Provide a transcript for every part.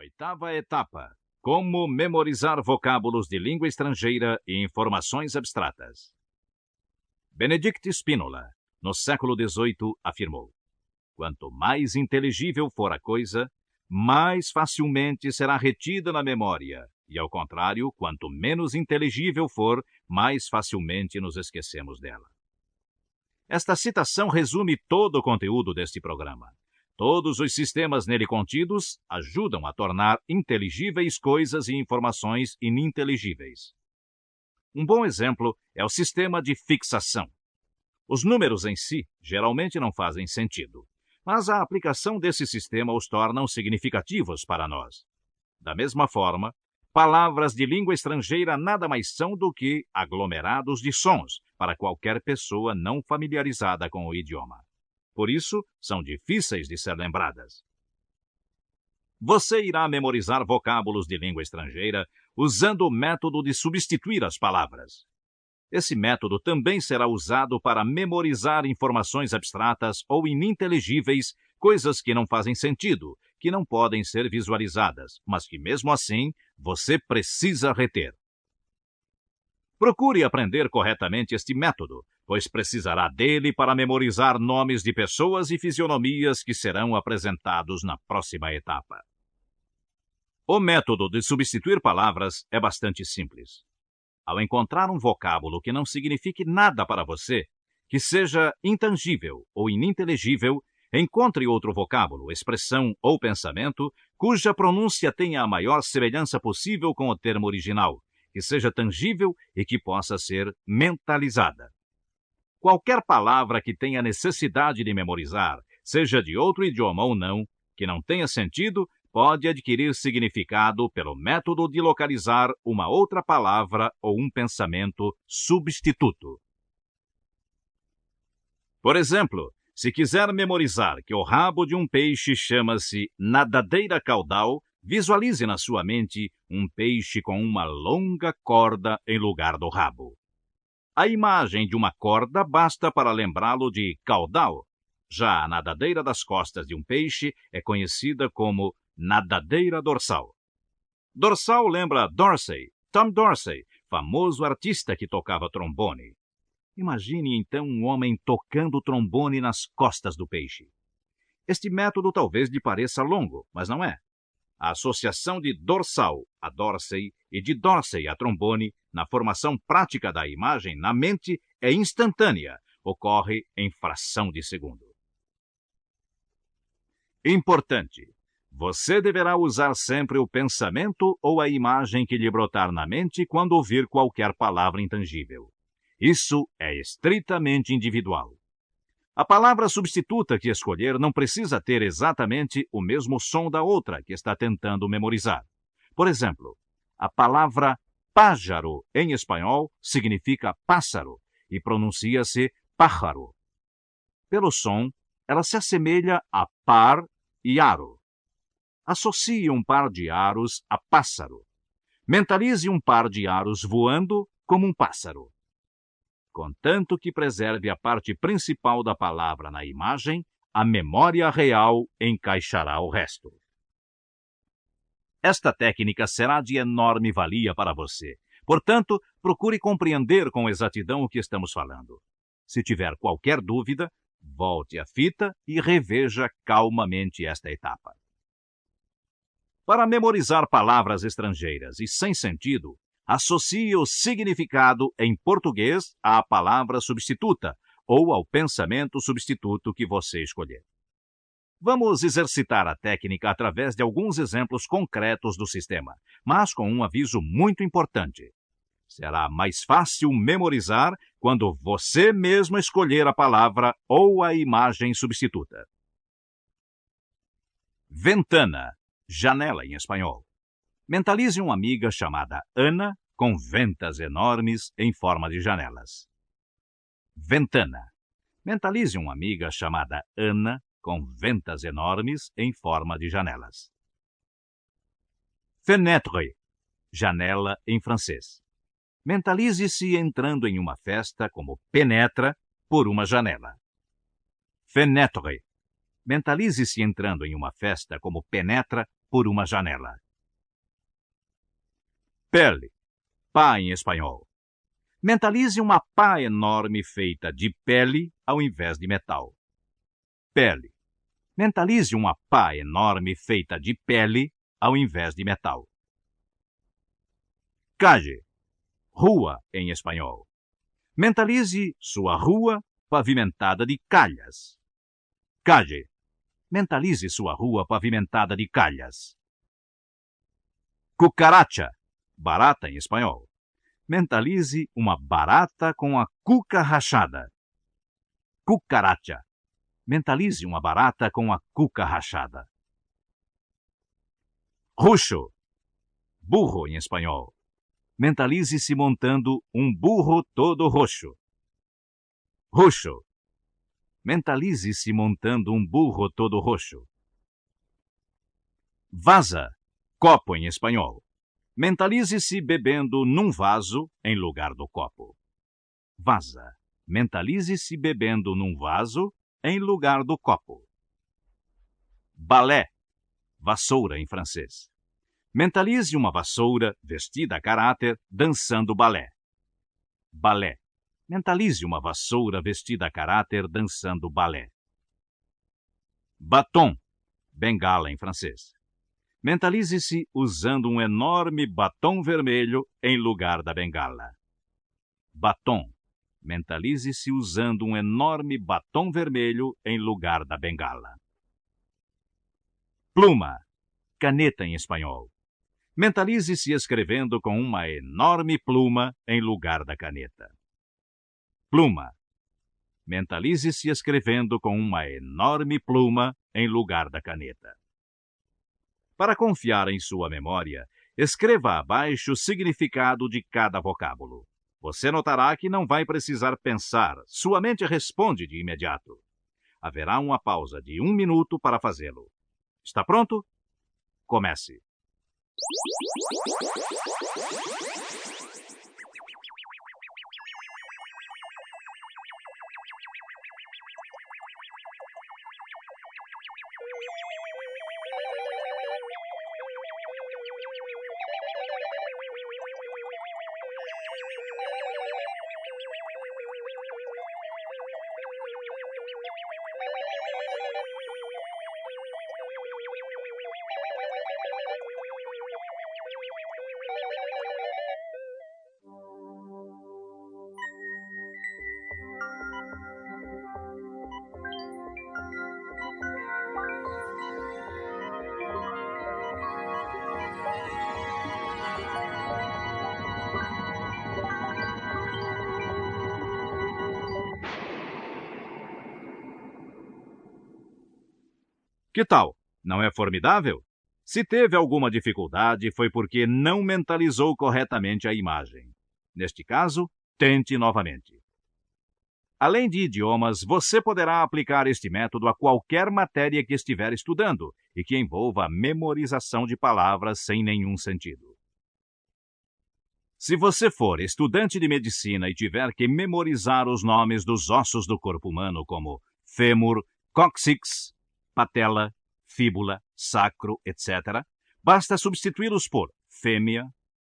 Oitava etapa. Como memorizar vocábulos de língua estrangeira e informações abstratas. Benedict Spínola, no século XVIII, afirmou: quanto mais inteligível for a coisa, mais facilmente será retida na memória, e, ao contrário, quanto menos inteligível for, mais facilmente nos esquecemos dela. Esta citação resume todo o conteúdo deste programa. Todos os sistemas nele contidos ajudam a tornar inteligíveis coisas e informações ininteligíveis. Um bom exemplo é o sistema de fixação. Os números em si geralmente não fazem sentido, mas a aplicação desse sistema os torna significativos para nós. Da mesma forma, palavras de língua estrangeira nada mais são do que aglomerados de sons para qualquer pessoa não familiarizada com o idioma. Por isso, são difíceis de ser lembradas. Você irá memorizar vocábulos de língua estrangeira usando o método de substituir as palavras. Esse método também será usado para memorizar informações abstratas ou ininteligíveis, coisas que não fazem sentido, que não podem ser visualizadas, mas que, mesmo assim, você precisa reter. Procure aprender corretamente este método, pois precisará dele para memorizar nomes de pessoas e fisionomias que serão apresentados na próxima etapa. O método de substituir palavras é bastante simples. Ao encontrar um vocábulo que não signifique nada para você, que seja intangível ou ininteligível, encontre outro vocábulo, expressão ou pensamento cuja pronúncia tenha a maior semelhança possível com o termo original, que seja tangível e que possa ser mentalizada. Qualquer palavra que tenha necessidade de memorizar, seja de outro idioma ou não, que não tenha sentido, pode adquirir significado pelo método de localizar uma outra palavra ou um pensamento substituto. Por exemplo, se quiser memorizar que o rabo de um peixe chama-se nadadeira caudal, visualize na sua mente um peixe com uma longa corda em lugar do rabo. A imagem de uma corda basta para lembrá-lo de caudal. Já a nadadeira das costas de um peixe é conhecida como nadadeira dorsal. Dorsal lembra Dorsey, Tom Dorsey, famoso artista que tocava trombone. Imagine então um homem tocando trombone nas costas do peixe. Este método talvez lhe pareça longo, mas não é. A associação de dorsal a Dorsey e de Dorsey a trombone na formação prática da imagem na mente é instantânea, ocorre em fração de segundo. Importante: você deverá usar sempre o pensamento ou a imagem que lhe brotar na mente quando ouvir qualquer palavra intangível. Isso é estritamente individual. A palavra substituta que escolher não precisa ter exatamente o mesmo som da outra que está tentando memorizar. Por exemplo, a palavra pájaro em espanhol significa pássaro e pronuncia-se pájaro. Pelo som, ela se assemelha a par e aro. Associe um par de aros a pássaro. Mentalize um par de aros voando como um pássaro. Contanto que preserve a parte principal da palavra na imagem, a memória real encaixará o resto. Esta técnica será de enorme valia para você. Portanto, procure compreender com exatidão o que estamos falando. Se tiver qualquer dúvida, volte à fita e reveja calmamente esta etapa. Para memorizar palavras estrangeiras e sem sentido, associe o significado em português à palavra substituta ou ao pensamento substituto que você escolher. Vamos exercitar a técnica através de alguns exemplos concretos do sistema, mas com um aviso muito importante. Será mais fácil memorizar quando você mesmo escolher a palavra ou a imagem substituta. Ventana, janela em espanhol. Mentalize uma amiga chamada Ana com ventas enormes em forma de janelas. Ventana. Mentalize uma amiga chamada Ana com ventas enormes em forma de janelas. Fenêtre. Janela em francês. Mentalize-se entrando em uma festa como penetra por uma janela. Fenêtre. Mentalize-se entrando em uma festa como penetra por uma janela. Pele, pá em espanhol. Mentalize uma pá enorme feita de pele ao invés de metal. Pele. Mentalize uma pá enorme feita de pele ao invés de metal. Calle, rua em espanhol. Mentalize sua rua pavimentada de calhas. Calle. Mentalize sua rua pavimentada de calhas. Cucaracha, barata em espanhol. Mentalize uma barata com a cuca rachada. Cucaracha. Mentalize uma barata com a cuca rachada. Rucho, burro em espanhol. Mentalize-se montando um burro todo roxo. Rucho. Mentalize-se montando um burro todo roxo. Vaza, copo em espanhol. Mentalize-se bebendo num vaso em lugar do copo. Vaza. Mentalize-se bebendo num vaso em lugar do copo. Balé, vassoura em francês. Mentalize uma vassoura vestida a caráter dançando balé. Balé. Mentalize uma vassoura vestida a caráter dançando balé. Batom, bengala em francês. Mentalize-se usando um enorme batom vermelho em lugar da bengala. Batom. Mentalize-se usando um enorme batom vermelho em lugar da bengala. Pluma, caneta em espanhol. Mentalize-se escrevendo com uma enorme pluma em lugar da caneta. Pluma. Mentalize-se escrevendo com uma enorme pluma em lugar da caneta. Para confiar em sua memória, escreva abaixo o significado de cada vocábulo. Você notará que não vai precisar pensar, sua mente responde de imediato. Haverá uma pausa de 1 minuto para fazê-lo. Está pronto? Comece. Que tal? Não é formidável? Se teve alguma dificuldade, foi porque não mentalizou corretamente a imagem. Neste caso, tente novamente. Além de idiomas, você poderá aplicar este método a qualquer matéria que estiver estudando e que envolva a memorização de palavras sem nenhum sentido. Se você for estudante de medicina e tiver que memorizar os nomes dos ossos do corpo humano, como fêmur, cóccix, patela, fíbula, sacro, etc., basta substituí-los por fêmea,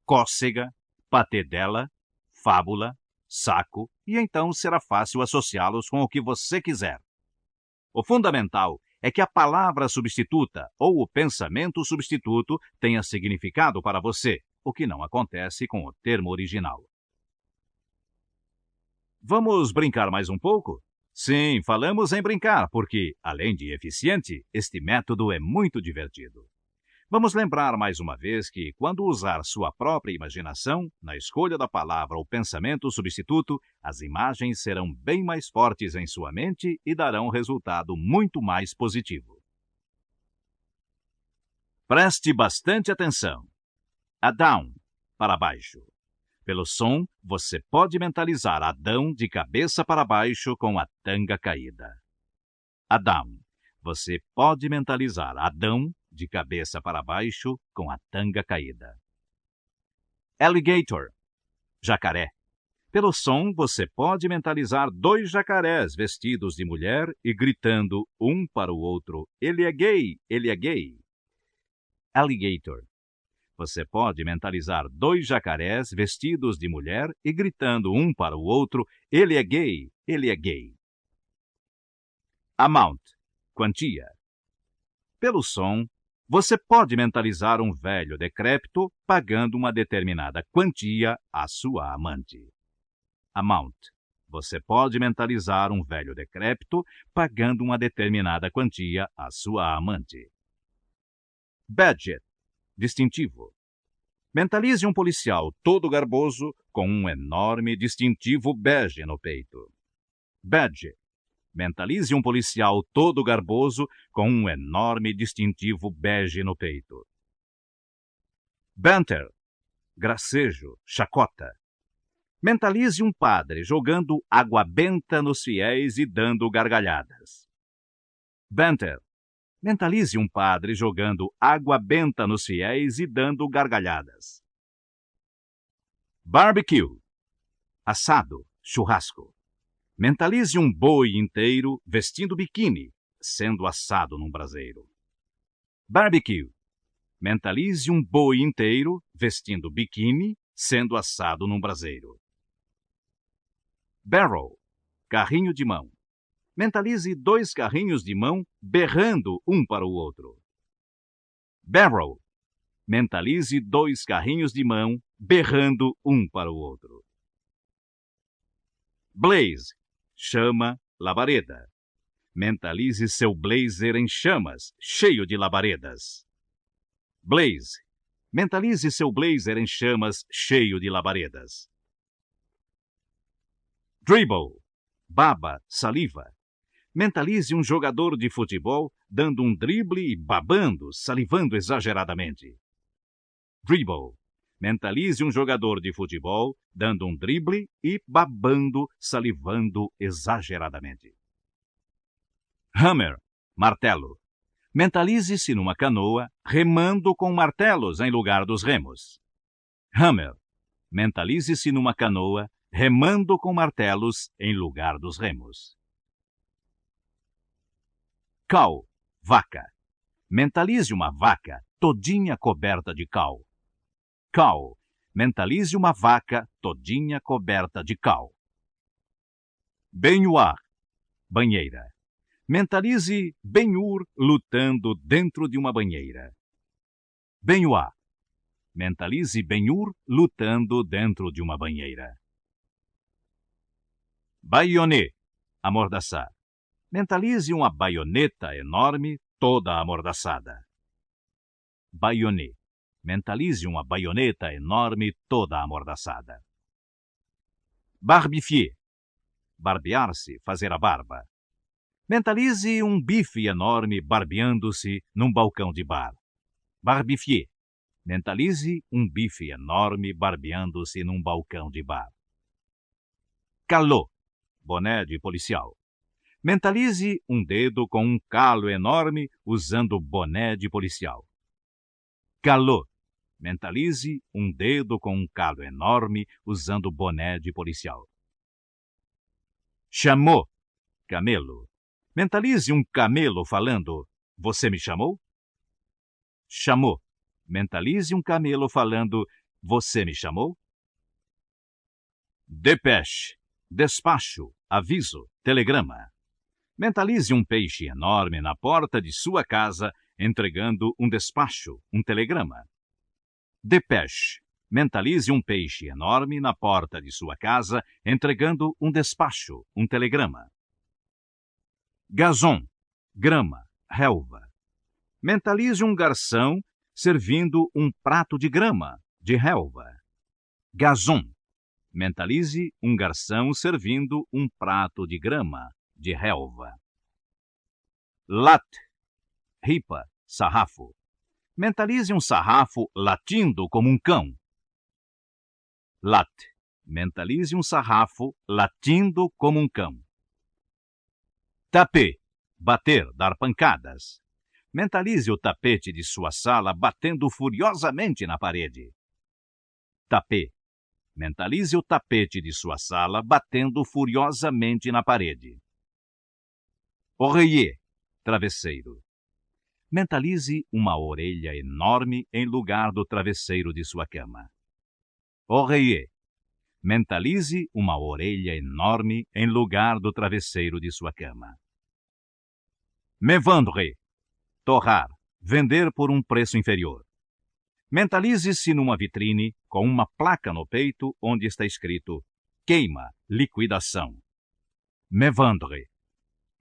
cócega, patedela, fábula, saco, e então será fácil associá-los com o que você quiser. O fundamental é que a palavra substituta ou o pensamento substituto tenha significado para você, o que não acontece com o termo original. Vamos brincar mais um pouco? Sim, falamos em brincar, porque, além de eficiente, este método é muito divertido. Vamos lembrar mais uma vez que, quando usar sua própria imaginação, na escolha da palavra ou pensamento substituto, as imagens serão bem mais fortes em sua mente e darão resultado muito mais positivo. Preste bastante atenção. Adão, para baixo. Pelo som, você pode mentalizar Adão de cabeça para baixo com a tanga caída. Adão. Você pode mentalizar Adão de cabeça para baixo com a tanga caída. Alligator. Jacaré. Pelo som, você pode mentalizar 2 jacarés vestidos de mulher e gritando um para o outro: "Ele é gay, ele é gay". alligator. Você pode mentalizar 2 jacarés vestidos de mulher e gritando um para o outro, ele é gay, ele é gay. Amount, quantia. Pelo som, você pode mentalizar um velho decrépito pagando uma determinada quantia à sua amante. Amount. Você pode mentalizar um velho decrépito pagando uma determinada quantia à sua amante. Badge, distintivo. Mentalize um policial todo garboso com um enorme distintivo bege no peito. Badge. Mentalize um policial todo garboso com um enorme distintivo bege no peito. Banter, gracejo, chacota. Mentalize um padre jogando água benta nos fiéis e dando gargalhadas. Banter. Mentalize um padre jogando água benta nos fiéis e dando gargalhadas. Barbecue. Assado, churrasco. Mentalize um boi inteiro vestindo biquíni, sendo assado num braseiro. Barbecue. Mentalize um boi inteiro vestindo biquíni, sendo assado num braseiro. Barrel, carrinho de mão. Mentalize 2 carrinhos de mão berrando um para o outro. Barrel. Mentalize 2 carrinhos de mão berrando um para o outro. Blaze, chama, labareda. Mentalize seu blazer em chamas, cheio de labaredas. Blaze. Mentalize seu blazer em chamas, cheio de labaredas. Dribble, baba, saliva. Mentalize um jogador de futebol dando um drible e babando, salivando exageradamente. Dribble. Mentalize um jogador de futebol dando um drible e babando, salivando exageradamente. Hammer, martelo. Mentalize-se numa canoa remando com martelos em lugar dos remos. Hammer. Mentalize-se numa canoa remando com martelos em lugar dos remos. Cow, vaca. Mentalize uma vaca todinha coberta de cal. Cow. Mentalize uma vaca todinha coberta de cal. Baignoire, banheira. Mentalize Ben-Hur lutando dentro de uma banheira. Baignoire. Mentalize Ben-Hur lutando dentro de uma banheira. Baionê, amordaçar. Mentalize uma baioneta enorme toda amordaçada. Baionê. Mentalize uma baioneta enorme toda amordaçada. Barbifier. Barbear-se, fazer a barba. Mentalize um bife enorme barbeando-se num balcão de bar. Barbifier. Mentalize um bife enorme barbeando-se num balcão de bar. Calot. Boné de policial. Mentalize um dedo com um calo enorme usando boné de policial. Calot. Mentalize um dedo com um calo enorme usando boné de policial. Chameau, camelo. Mentalize um camelo falando, você me chamou? Chameau. Mentalize um camelo falando, você me chamou? Dépêche, despacho, aviso, telegrama. Mentalize um peixe enorme na porta de sua casa entregando um despacho, um telegrama. Dépêche. Mentalize um peixe enorme na porta de sua casa entregando um despacho, um telegrama. Gazon, grama, relva. Mentalize um garçom servindo um prato de grama, de relva. Gazon. Mentalize um garçom servindo um prato de grama, de relva. Latte, ripa, sarrafo. Mentalize um sarrafo latindo como um cão. Latte. Mentalize um sarrafo latindo como um cão. Tapé. Bater, dar pancadas. Mentalize o tapete de sua sala batendo furiosamente na parede. Tapé. Mentalize o tapete de sua sala batendo furiosamente na parede. Oreiller, travesseiro. Mentalize uma orelha enorme em lugar do travesseiro de sua cama. Oreiller. Mentalize uma orelha enorme em lugar do travesseiro de sua cama. Me vendre. Torrar. Vender por um preço inferior. Mentalize-se numa vitrine com uma placa no peito onde está escrito queima, liquidação. Me vendre.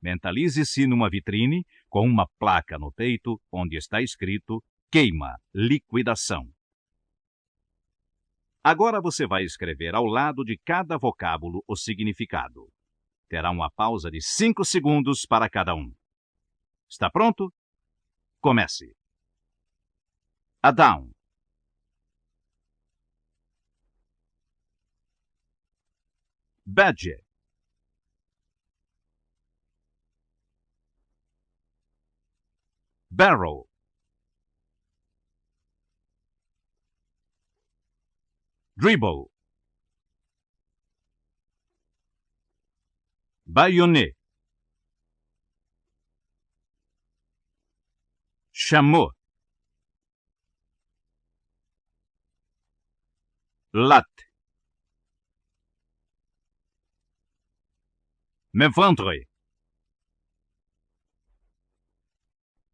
Mentalize-se numa vitrine com uma placa no peito onde está escrito queima, liquidação. Agora você vai escrever ao lado de cada vocábulo o significado. Terá uma pausa de 5 segundos para cada um. Está pronto? Comece. Adão. Badge. Barrel. Dribble. Baïonner. Chameau. Latte. Me vendre.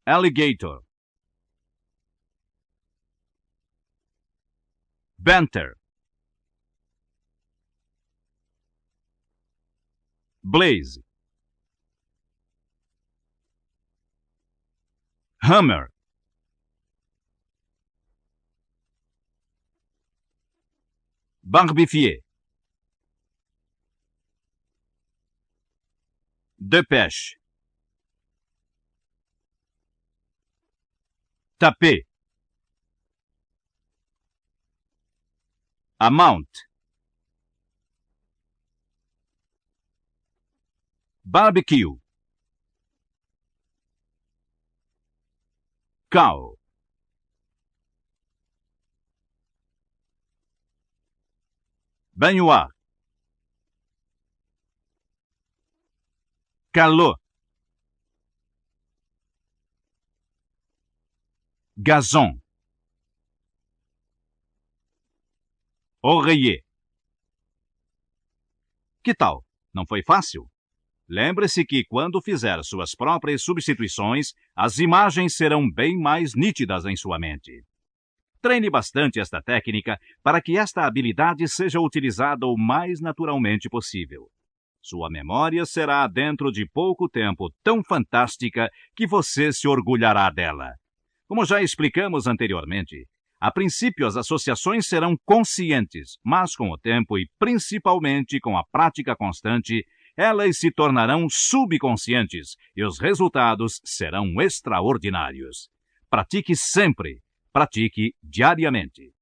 Alligator. Banter. Blaze. Hammer. Barbifier. Dépêche. Taper. Amount. Barbecue. Cow. Baignoire. Calot. Gazon. Oreiller. Que tal? Não foi fácil? Lembre-se que, quando fizer suas próprias substituições, as imagens serão bem mais nítidas em sua mente. Treine bastante esta técnica para que esta habilidade seja utilizada o mais naturalmente possível. Sua memória será, dentro de pouco tempo, tão fantástica que você se orgulhará dela. Como já explicamos anteriormente, a princípio as associações serão conscientes, mas com o tempo e principalmente com a prática constante, elas se tornarão subconscientes e os resultados serão extraordinários. Pratique sempre, pratique diariamente.